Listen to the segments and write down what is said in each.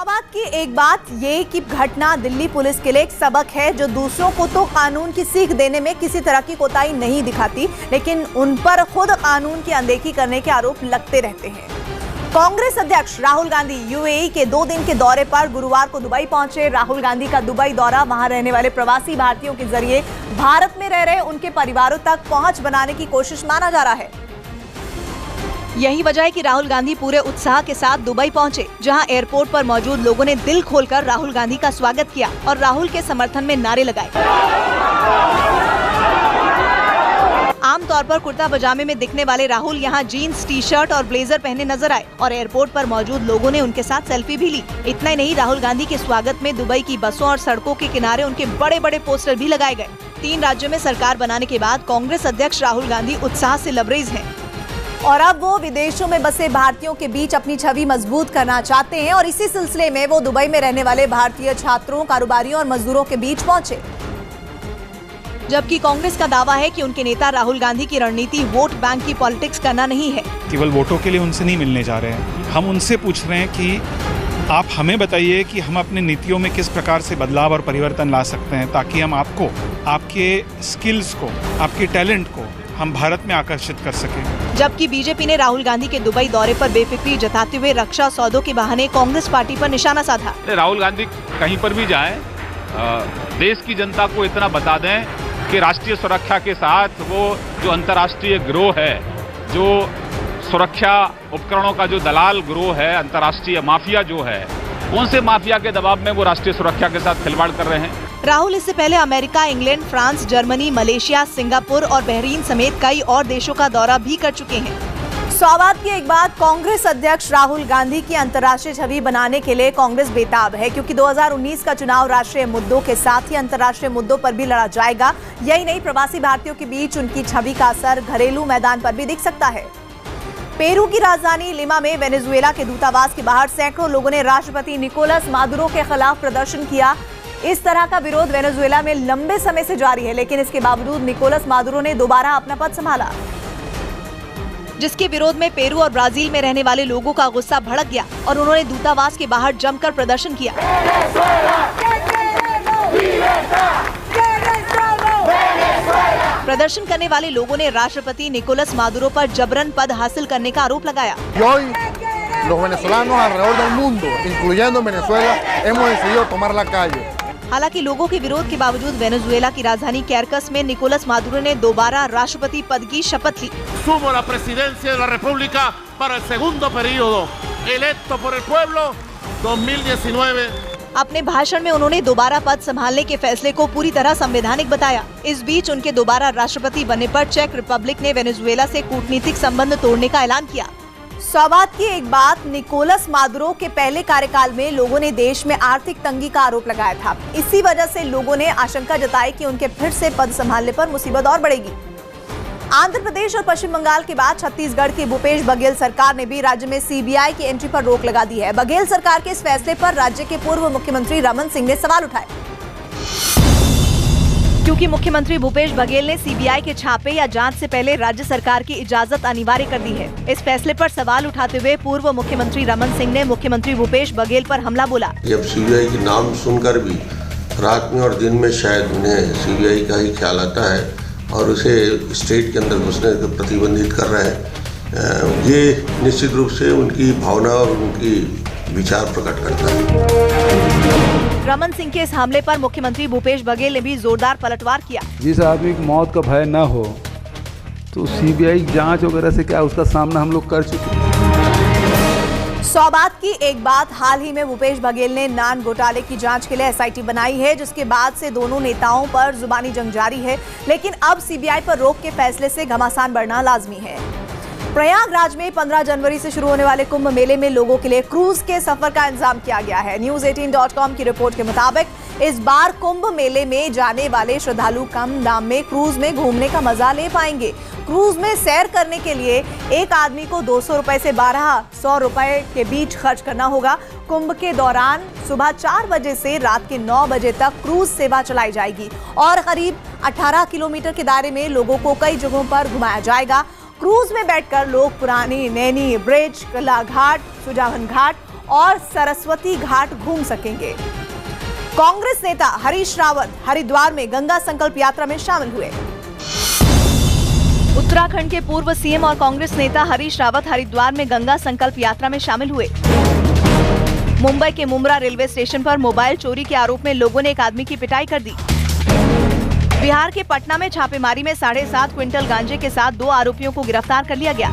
सौबात की एक बात ये कि घटना दिल्ली पुलिस के लिए एक सबक है जो दूसरों को तो कानून की सीख देने में किसी तरह की कोताही नहीं दिखाती, लेकिन उन पर खुद कानून की अनदेखी करने के आरोप लगते रहते हैं। कांग्रेस अध्यक्ष राहुल गांधी यूएई के 2 दिन के दौरे पर गुरुवार को दुबई पहुंचे। राहुल गांधी का दुबई दौरा वहां रहने वाले प्रवासी भारतीयों के जरिए भारत में रह रहे उनके परिवारों तक पहुंच बनाने की कोशिश माना जा रहा है। यही वजह है कि राहुल गांधी पूरे उत्साह के साथ दुबई पहुंचे, जहां एयरपोर्ट पर मौजूद लोगों ने दिल खोलकर राहुल गांधी का स्वागत किया और राहुल के समर्थन में नारे लगाए। आमतौर पर कुर्ता पजामे में दिखने वाले राहुल यहां जीन्स, टी-शर्ट और ब्लेजर पहने नजर आए और एयरपोर्ट पर मौजूद लोगों ने उनके साथ सेल्फी भी ली। इतना ही नहीं, राहुल गांधी के स्वागत में दुबई की बसों और सड़कों के किनारे उनके बड़े बड़े पोस्टर भी लगाए गए। 3 राज्यों में सरकार बनाने के बाद कांग्रेस अध्यक्ष राहुल गांधी उत्साह से लबरेज हैं और अब वो विदेशों में बसे भारतीयों के बीच अपनी छवि मजबूत करना चाहते हैं और इसी सिलसिले में वो दुबई में रहने वाले भारतीय छात्रों, कारोबारियों और मजदूरों के बीच पहुंचे। जबकि कांग्रेस का दावा है कि उनके नेता राहुल गांधी की रणनीति वोट बैंक की पॉलिटिक्स करना नहीं है। केवल वोटों के लिए उनसे नहीं मिलने जा रहे हैं, हम उनसे पूछ रहे हैं कि आप हमें बताइए कि हम अपने नीतियों में किस प्रकार से बदलाव और परिवर्तन ला सकते हैं ताकि हम आपको, आपके स्किल्स को, आपके टैलेंट को हम भारत में आकर्षित कर सकें। जबकि बीजेपी ने राहुल गांधी के दुबई दौरे पर बेफिक्री जताते हुए रक्षा सौदों के बहाने कांग्रेस पार्टी पर निशाना साधा। राहुल गांधी कहीं पर भी जाएं, देश की जनता को इतना बता दें कि राष्ट्रीय सुरक्षा के साथ वो जो अंतर्राष्ट्रीय गिरोह है, जो सुरक्षा उपकरणों का जो दलाल गिरोह है, अंतर्राष्ट्रीय माफिया जो है, कौन से माफिया के दबाव में वो राष्ट्रीय सुरक्षा के साथ खिलवाड़ कर रहे हैं। राहुल इससे पहले America, England, France, Germany, Malaysia, Singapore और बहरीन समेत कई और देशों का दौरा भी कर चुके हैं। सौबात की एक बात, कांग्रेस अध्यक्ष राहुल गांधी की अंतर्राष्ट्रीय छवि बनाने के लिए कांग्रेस बेताब है, क्योंकि 2019 का चुनाव राष्ट्रीय मुद्दों के साथ ही अंतर्राष्ट्रीय मुद्दों पर भी लड़ा जाएगा। यही नहीं, प्रवासी भारतीयों के बीच उनकी छवि का असर घरेलू मैदान पर भी दिख सकता है। पेरू की राजधानी लिमा में वेनेजुएला के दूतावास के बाहर सैकड़ों लोगों ने राष्ट्रपति निकोलस मादुरो के खिलाफ प्रदर्शन किया। इस तरह का विरोध वेनेजुएला में लंबे समय से जारी है, लेकिन इसके बावजूद निकोलस मादुरो ने दोबारा अपना पद संभाला, जिसके विरोध में पेरू और ब्राजील में रहने वाले लोगों का गुस्सा भड़क गया और उन्होंने दूतावास के बाहर जमकर प्रदर्शन किया। प्रदर्शन करने वाले लोगों ने राष्ट्रपति निकोलस मादुरो पर जबरन पद हासिल करने का आरोप लगाया। Los venezolanos alrededor del mundo, incluyendo Venezuela, hemos decidido tomar la calle. हालांकि लोगों के विरोध के बावजूद वेनेजुएला की राजधानी कैरकस में निकोलस मादुरो ने दोबारा राष्ट्रपति पद की शपथ ली। Asumo la presidencia de la República para el segundo periodo, electo por el pueblo 2019। अपने भाषण में उन्होंने दोबारा पद संभालने के फैसले को पूरी तरह संवैधानिक बताया। इस बीच उनके दोबारा राष्ट्रपति बनने पर चेक रिपब्लिक ने वेनेजुएला से कूटनीतिक संबंध तोड़ने का ऐलान किया। सौबात की एक बात, निकोलस मादुरो के पहले कार्यकाल में लोगों ने देश में आर्थिक तंगी का आरोप लगाया था। इसी वजह से लोगों ने आशंका जताई कि उनके फिर से पद संभालने पर मुसीबत और बढ़ेगी। आंध्र प्रदेश और पश्चिम बंगाल के बाद छत्तीसगढ़ की भूपेश बघेल सरकार ने भी राज्य में सीबीआई की एंट्री पर रोक लगा दी है। बघेल सरकार के इस फैसले पर राज्य के पूर्व मुख्यमंत्री रमन सिंह ने सवाल उठाए, क्योंकि मुख्यमंत्री भूपेश बघेल ने सीबीआई के छापे या जांच से पहले राज्य सरकार की इजाजत अनिवार्य कर दी है। इस फैसले पर सवाल उठाते हुए पूर्व मुख्यमंत्री रमन सिंह ने मुख्यमंत्री भूपेश बघेल पर हमला बोला। जब सीबीआई के नाम सुनकर भी रात में और दिन में शायद उन्हें सीबीआई का ही ख्याल आता है और उसे स्टेट के अंदर घुसने को प्रतिबंधित कर रहे हैं, ये निश्चित रूप से उनकी भावना और उनकी विचार प्रकट करता है। रमन सिंह के इस हमले पर मुख्यमंत्री भूपेश बघेल ने भी जोरदार पलटवार किया। जिस आदमी की मौत का भय न हो तो सीबीआई जांच वगैरह से क्या, उसका सामना हम लोग कर चुके हैं। सौबात की एक बात, हाल ही में भूपेश बघेल ने नान घोटाले की जांच के लिए एसआईटी बनाई है, जिसके बाद से दोनों नेताओं पर जुबानी जंग जारी है, लेकिन अब सीबीआई पर रोक के फैसले से घमासान बढ़ना लाजमी है। प्रयागराज में 15 जनवरी से शुरू होने वाले कुंभ मेले में लोगों के लिए क्रूज के सफर का इंतजाम किया गया है। News18.com की रिपोर्ट के मुताबिक इस बार कुंभ मेले में जाने वाले श्रद्धालु कम दाम में क्रूज में घूमने का मजा ले पाएंगे। क्रूज में सैर करने के लिए एक आदमी को 200 रुपए से 1200 रुपए के बीच खर्च करना होगा। कुंभ के दौरान सुबह 4 बजे से रात के 9 बजे तक क्रूज सेवा चलाई जाएगी और करीब 18 किलोमीटर के दायरे में लोगों को कई जगहों पर घुमाया जाएगा। क्रूज में बैठकर लोग पुरानी नैनी ब्रिज, कला घाट, सुजावन घाट और सरस्वती घाट घूम सकेंगे। कांग्रेस नेता हरीश रावत हरिद्वार में गंगा संकल्प यात्रा में शामिल हुए। उत्तराखंड के पूर्व सीएम और कांग्रेस नेता हरीश रावत हरिद्वार में गंगा संकल्प यात्रा में शामिल हुए। मुंबई के मुंब्रा रेलवे स्टेशन पर मोबाइल चोरी के आरोप में लोगों ने एक आदमी की पिटाई कर दी। बिहार के पटना में छापेमारी में 7.5 क्विंटल गांजे के साथ 2 आरोपियों को गिरफ्तार कर लिया गया।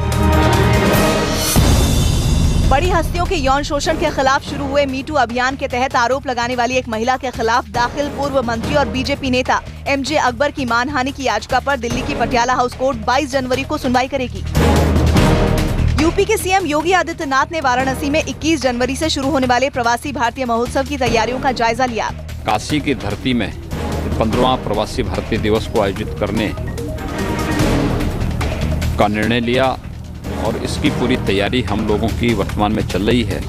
बड़ी हस्तियों के यौन शोषण के खिलाफ शुरू हुए मीटू अभियान के तहत आरोप लगाने वाली एक महिला के खिलाफ दाखिल पूर्व मंत्री और बीजेपी नेता एमजे अकबर की मानहानि की याचिका पर दिल्ली की पटियाला हाउस कोर्ट 22 जनवरी को सुनवाई करेगी। यूपी के सीएम योगी आदित्यनाथ ने वाराणसी में 21 जनवरी से शुरू होने वाले प्रवासी भारतीय महोत्सव की तैयारियों का जायजा लिया। काशी की धरती में 15वां प्रवासी भारतीय दिवस को आयोजित करने का निर्णय लिया और इसकी पूरी तैयारी हम लोगों की वर्तमान में चल रही है।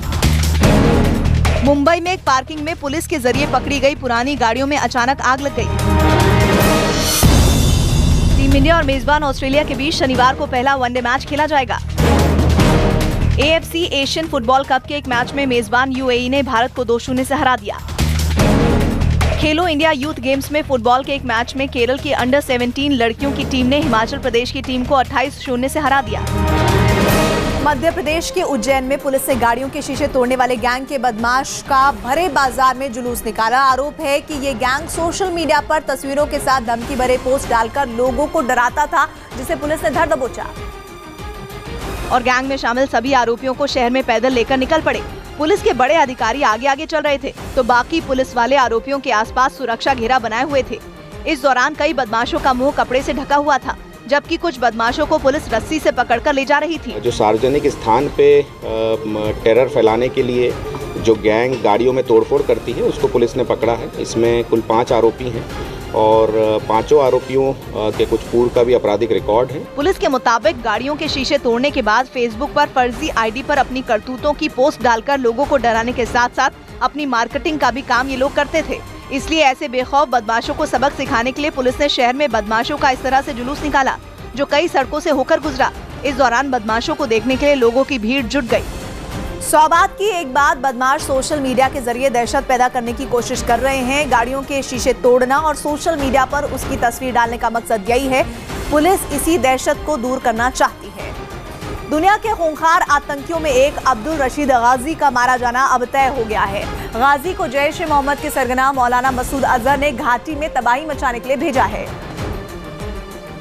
मुंबई में एक पार्किंग में पुलिस के जरिए पकड़ी गई पुरानी गाड़ियों में अचानक आग लग गई। टीम इंडिया और मेजबान ऑस्ट्रेलिया के बीच शनिवार को पहला वनडे मैच खेला जाएगा। AFC एशियन फुटबॉल कप के एक मैच में मेजबान UAE ने भारत को 2-0 से हरा दिया। खेलो इंडिया यूथ गेम्स में फुटबॉल के एक मैच में केरल की अंडर 17 लड़कियों की टीम ने हिमाचल प्रदेश की टीम को 28-0 से हरा दिया। मध्य प्रदेश के उज्जैन में पुलिस ने गाड़ियों के शीशे तोड़ने वाले गैंग के बदमाश का भरे बाजार में जुलूस निकाला। आरोप है कि ये गैंग सोशल मीडिया पर तस्वीरों के साथ धमकी भरे पोस्ट डालकर लोगों को डराता था, जिसे पुलिस ने धर दबोचा। और गैंग में शामिल सभी आरोपियों को शहर में पैदल लेकर निकल पड़े। पुलिस के बड़े अधिकारी आगे आगे चल रहे थे तो बाकी पुलिस वाले आरोपियों के आसपास सुरक्षा घेरा बनाए हुए थे। इस दौरान कई बदमाशों का मुंह कपड़े से ढका हुआ था, जबकि कुछ बदमाशों को पुलिस रस्सी से पकड़कर ले जा रही थी। जो सार्वजनिक स्थान पे टेरर फैलाने के लिए जो गैंग गाड़ियों में तोड़फोड़ करती है, उसको पुलिस ने पकड़ा है। इसमें कुल 5 आरोपी हैं और 5 आरोपियों के कुछ पूर्व का भी आपराधिक रिकॉर्ड है। पुलिस के मुताबिक गाड़ियों के शीशे तोड़ने के बाद फेसबुक पर फर्जी आईडी पर अपनी करतूतों की पोस्ट डालकर लोगों को डराने के साथ साथ अपनी मार्केटिंग का भी काम ये लोग करते थे। इसलिए ऐसे बेखौफ बदमाशों को सबक सिखाने के लिए पुलिस ने शहर में बदमाशों का इस तरह से जुलूस निकाला, जो कई सड़कों से होकर गुजरा। इस दौरान बदमाशों को देखने के लिए लोगों की भीड़ जुट गई। 100 बात की एक बात, बदमाश सोशल मीडिया के जरिए दहशत पैदा करने की कोशिश कर रहे हैं। गाड़ियों के शीशे तोड़ना और सोशल मीडिया पर उसकी तस्वीर डालने का मकसद यही है। पुलिस इसी दहशत को दूर करना चाहती है। दुनिया के खूंखार आतंकियों में एक अब्दुल रशीद गाजी का मारा जाना अब तय हो गया है। गाजी को जैश ए मोहम्मद के सरगना मौलाना मसूद अजहर ने घाटी में तबाही मचाने के लिए भेजा है,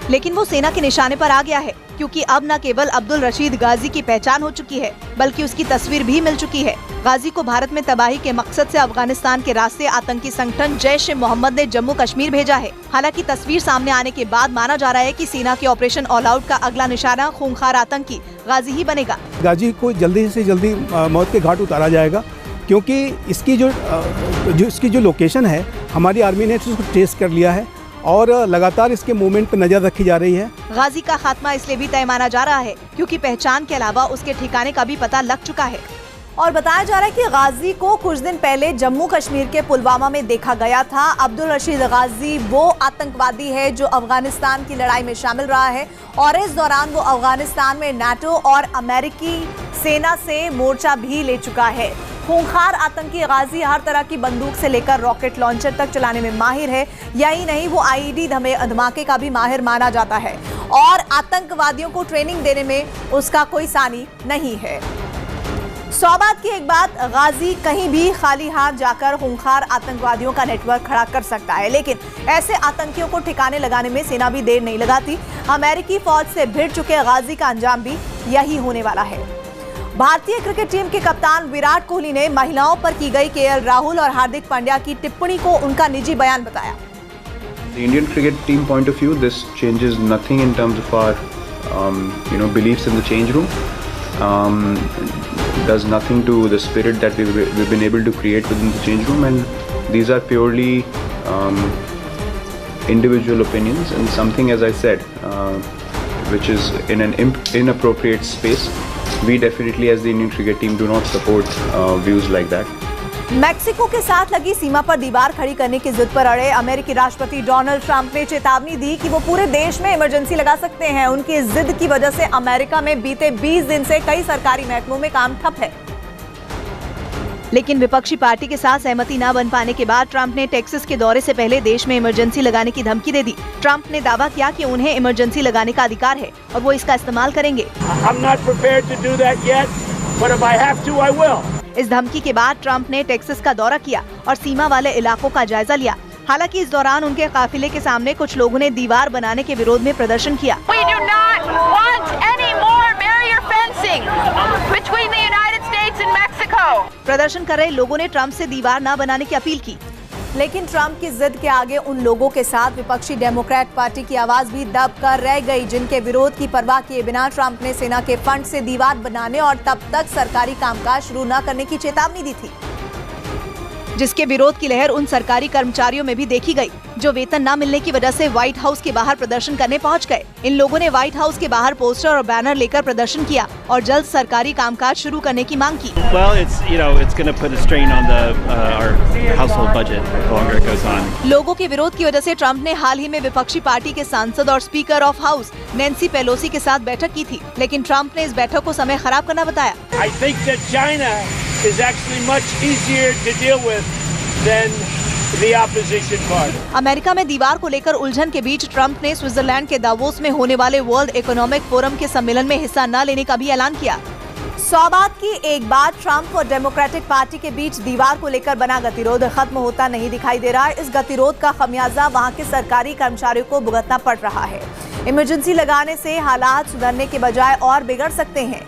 लेकिन वो सेना के निशाने पर आ गया है, क्योंकि अब न केवल अब्दुल रशीद गाजी की पहचान हो चुकी है, बल्कि उसकी तस्वीर भी मिल चुकी है। गाजी को भारत में तबाही के मकसद से अफगानिस्तान के रास्ते आतंकी संगठन जैश ए मोहम्मद ने जम्मू कश्मीर भेजा है। हालांकि तस्वीर सामने आने के बाद माना जा रहा है कि सेना के ऑपरेशन ऑल आउट का अगला निशाना खूंखार आतंकी गाजी ही बनेगा। गाजी को जल्दी से जल्दी मौत के घाट उतारा जाएगा, क्योंकि इसकी जो लोकेशन है, हमारी आर्मी ने उसको ट्रेस कर लिया है और लगातार इसके मूवमेंट पर नजर रखी जा रही है। गाजी का खात्मा इसलिए भी तय माना जा रहा है क्योंकि पहचान के अलावा उसके ठिकाने का भी पता लग चुका है। और बताया जा रहा है कि गाजी को कुछ दिन पहले जम्मू कश्मीर के पुलवामा में देखा गया था। अब्दुल रशीद गाजी वो आतंकवादी है जो अफगानिस्तान की लड़ाई में शामिल रहा है और इस दौरान वो अफगानिस्तान में नाटो और अमेरिकी सेना से मोर्चा भी ले चुका है। खूंखार आतंकी गाजी हर तरह की बंदूक से लेकर रॉकेट लॉन्चर तक चलाने में माहिर है। यही नहीं, वो आईईडी धमाके का भी माहिर माना जाता है और आतंकवादियों को ट्रेनिंग देने में उसका कोई सानी नहीं है। 100 बात की एक बात, गाजी कहीं भी खाली हाथ जाकर खूंखार आतंकवादियों का नेटवर्क खड़ा कर सकता है, लेकिन ऐसे आतंकियों को ठिकाने लगाने में सेना भी देर नहीं लगाती। अमेरिकी फौज से भिड़ चुके गाजी का अंजाम भी यही होने वाला है। भारतीय क्रिकेट टीम के कप्तान विराट कोहली ने महिलाओं पर की गई केएल राहुल और हार्दिक पांड्या की टिप्पणी को उनका निजी बयान बताया। The Indian cricket team point of view, this changes nothing in terms of our beliefs in the change room. Does nothing to the spirit that we've been able to create within the change room, and these are purely individual opinions and something, as I said, which is in an inappropriate space. We definitely as the Indian cricket team do not support views like that. Mexico के साथ लगी सीमा पर दीवार खड़ी करने की जिद पर अड़े अमेरिकी राष्ट्रपति डोनाल्ड ट्रंप ने चेतावनी दी कि वो पूरे देश में इमरजेंसी लगा सकते हैं। उनकी इस जिद की वजह से अमेरिका में बीते 20 दिन से कई सरकारी महकमों में काम ठप है। लेकिन विपक्षी पार्टी के साथ सहमति न बन पाने के बाद ट्रंप ने टेक्सास के दौरे से पहले देश में इमरजेंसी लगाने की धमकी दे दी। ट्रंप ने दावा किया कि उन्हें इमरजेंसी लगाने का अधिकार है और वो इसका इस्तेमाल करेंगे। इस धमकी के बाद ट्रंप ने टेक्सास का दौरा किया और सीमा वाले इलाकों का जायजा लिया। हालांकि इस दौरान उनके काफिले के सामने कुछ लोगों ने दीवार बनाने के विरोध में प्रदर्शन किया। प्रदर्शन कर रहे लोगों ने ट्रंप से दीवार न बनाने की अपील की, लेकिन ट्रंप की जिद के आगे उन लोगों के साथ विपक्षी डेमोक्रेट पार्टी की आवाज भी दब कर रह गई, जिनके विरोध की परवाह किए बिना ट्रंप ने सेना के फंड से दीवार बनाने और तब तक सरकारी कामकाज शुरू न करने की चेतावनी दी थी, जिसके विरोध की लहर उन सरकारी कर्मचारियों में भी देखी गई जो वेतन न मिलने की वजह से व्हाइट हाउस के बाहर प्रदर्शन करने पहुंच गए। इन लोगों ने व्हाइट हाउस के बाहर पोस्टर और बैनर लेकर प्रदर्शन किया और जल्द सरकारी कामकाज शुरू करने की मांग की। लोगों के विरोध की वजह से ट्रंप ने हाल ही में विपक्षी पार्टी के सांसद और speaker of house Nancy Pelosi के साथ बैठक की थी, लेकिन ट्रंप ने इस बैठक को समय खराब करना बताया। अमेरिका में दीवार को लेकर उलझन के बीच ट्रंप ने स्विट्जरलैंड के दावोस में होने वाले वर्ल्ड इकोनॉमिक फोरम के सम्मेलन में हिस्सा न लेने का भी ऐलान किया। 100 बात की एक बात, ट्रंप और डेमोक्रेटिक पार्टी के बीच दीवार को लेकर बना गतिरोध खत्म होता नहीं दिखाई दे रहा है। इस गतिरोध का खमियाजा वहां के सरकारी कर्मचारियों को भुगतना पड़ रहा है। इमरजेंसी लगाने से हालात सुधरने के बजाय और बिगड़ सकते हैं।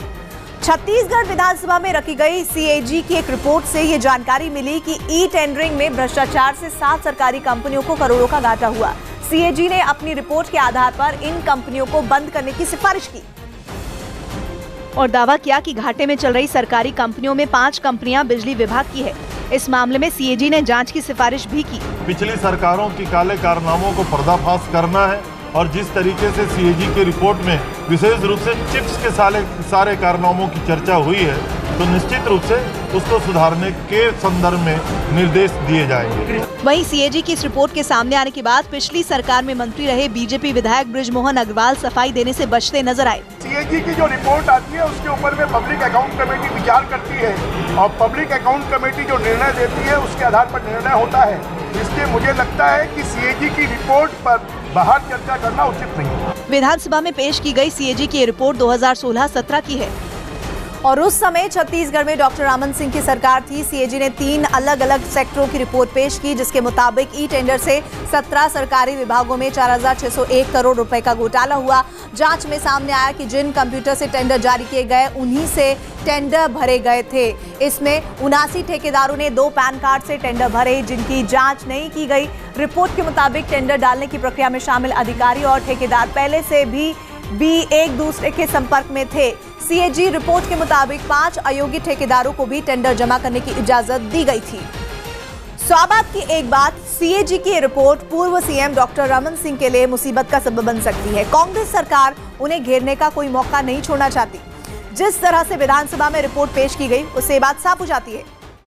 छत्तीसगढ़ विधानसभा में रखी गई सीएजी की एक रिपोर्ट से ये जानकारी मिली कि ई टेंडरिंग में भ्रष्टाचार से 7 सरकारी कंपनियों को करोड़ों का घाटा हुआ। सीएजी ने अपनी रिपोर्ट के आधार पर इन कंपनियों को बंद करने की सिफारिश की और दावा किया कि घाटे में चल रही सरकारी कंपनियों में 5 कंपनियां बिजली विभाग की है। इस मामले में सीएजी ने जांच की सिफारिश भी की। पिछली सरकारों की काले कारनामों को पर्दाफाश करना है और जिस तरीके से सीएजी की रिपोर्ट में विशेष रूप से चिप्स के सारे कारनामों की चर्चा हुई है, तो निश्चित रूप से उसको सुधारने के संदर्भ में निर्देश दिए जाएंगे। वहीं सीएजी की इस रिपोर्ट के सामने आने के बाद पिछली सरकार में मंत्री रहे बीजेपी विधायक बृजमोहन अग्रवाल सफाई देने से बचते नजर आए। सीएजी की जो रिपोर्ट आती है उसके ऊपर में पब्लिक अकाउंट कमेटी विचार करती है और पब्लिक अकाउंट कमेटी जो निर्णय देती है उसके आधार पर निर्णय होता है। इसलिए मुझे लगता है कि सीएजी की रिपोर्ट पर बाहर चर्चा करना उचित नहीं है। विधानसभा में पेश की गई सीएजी की रिपोर्ट 2016-17 की है और उस समय छत्तीसगढ़ में डॉक्टर रमन सिंह की सरकार थी। सीएजी ने 3 अलग अलग सेक्टरों की रिपोर्ट पेश की, जिसके मुताबिक ई टेंडर से 17 सरकारी विभागों में 4,601 करोड़ रुपए का घोटाला हुआ। जांच में सामने आया कि जिन कंप्यूटर से टेंडर जारी किए गए उन्हीं से टेंडर भरे गए थे। इसमें 79 ठेकेदारों ने 2 पैन कार्ड से टेंडर भरे, जिनकी जांच नहीं की गई। रिपोर्ट के मुताबिक टेंडर डालने की प्रक्रिया में शामिल अधिकारी और ठेकेदार पहले से भी एक दूसरे के संपर्क में थे। सीएजी रिपोर्ट के मुताबिक 5 अयोग्य ठेकेदारों को भी टेंडर जमा करने की इजाजत दी गई थी। 100 बात की एक बात, सीएजी की रिपोर्ट पूर्व सीएम डॉक्टर रमन सिंह के लिए मुसीबत का सबब बन सकती है। कांग्रेस सरकार उन्हें घेरने का कोई मौका नहीं छोड़ना चाहती। जिस तरह से विधानसभा में रिपोर्ट पेश की गई उससे बात साफ हो जाती है।